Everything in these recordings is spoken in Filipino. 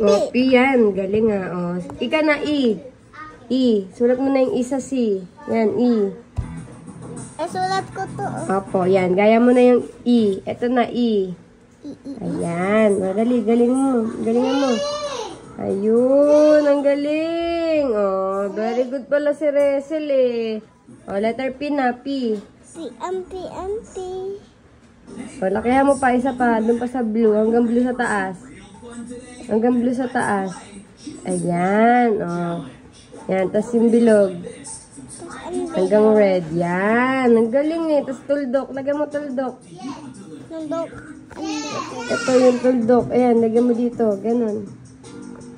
O, P yan. Galing nga. O, ika na E. E. Sulat mo na yung isa C. Yan, E. Sulat ko to. Opo, yan. Gaya mo na yung E. Ito na E. Ayan. Madali. Galing mo. Galingan mo. Ayun. Ang galing. O, very good pala si Resel eh. O, letter P na. P. P. O, lakihan mo pa. Isa pa. Doon pa sa blue. Hanggang blue sa taas. Hanggang blue sa taas. Ayan. O. Yan. Tapos yung bilog. Hanggang red. Yan. Ang galing eh. Tapos tuldok. Lagyan mo tuldok. Tuldok. Ito yung tuldok. Ayan. Lagyan mo dito. Ganon.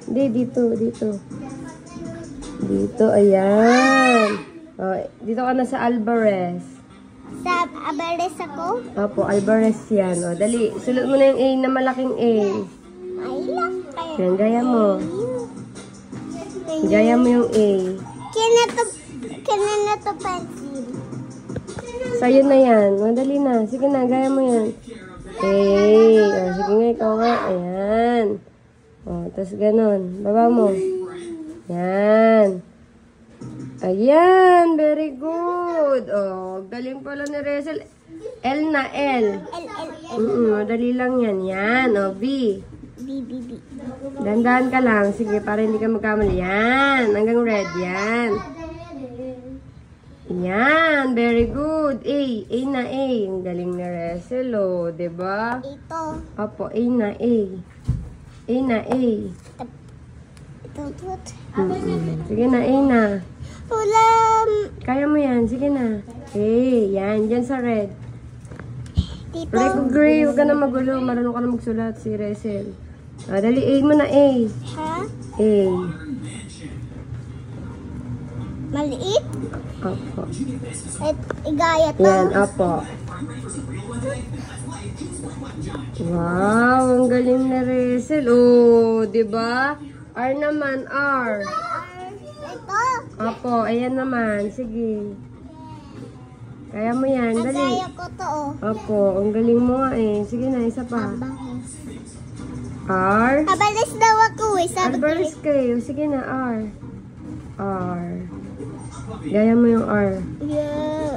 Hindi. Dito. Dito. Dito. Ayan. O, dito ka na sa Alvarez. Sa Alvarez ako? Opo. Alvarez yan. O, dali. Sulat mo na yung A na malaking A. Ay lang. Yan. Gaya mo. Gaya mo yung A. Kina na to pencil. Sa'yo na yan. Madali na. Sige na, gaya mo yan. A. O, sige nga, ikaw nga. Ayan. O, tapos ganon. Baba mo. Yan. Ayan. Very good. O, galing pala ni Resel. L na L. Madali lang yan. Yan. O, B. B. Dandahan ka lang. Sige, para hindi ka magkamali. Yan. Hanggang red. Yan. Yan. Very good. A. A na A. Ang galing ni Resel, o. Diba? Ito. Opo. A na A. A na A. Ito. Sige na. A na. Ulam. Kaya mo yan. Sige na. A. Yan. Diyan sa red. Dito. Red ko gray. Huwag ka na magulo. Marunong ka na magsulat si Resel. Dali. A mo na. A. Ha? A. Maliit? Opo. At igaya to. Yan. Opo. Wow. Ang galing na Resel. Oh, diba? R naman. R. Ito. Opo. Ayan naman. Sige. Kaya mo yan. Dali. Igaya ko to. Opo. Ang galing mo nga eh. Sige na. Isa pa. R. Abalis daw ako eh. Sabi ko Alvarez kayo. Sige na. R. R. Gaya mo yung R. yeah.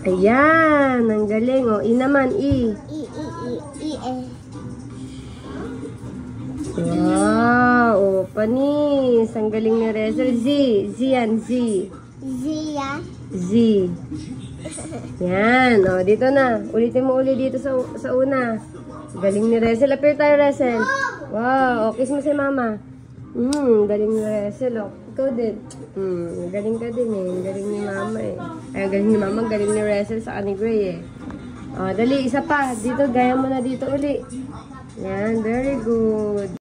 Ayan. Ang galing. O. E naman. E. Wow. O. Panis. Ang galing ni Resel. Z. Z yan. Z. Zia. Z. Yan. O. Dito na. Ulitin mo uli dito sa una. Galing ni Resel. Appear tayo, Resel. Wow. O. Kiss mo si mama. Galing ni Resel. O. Ikaw din. Galing ka din eh. Galing ni mama eh. Ay, galing ni mama. Galing ni Resel sa ni Gray eh. O. Dali. Isa pa. Dito. Gaya mo na dito uli. Yan. Very good.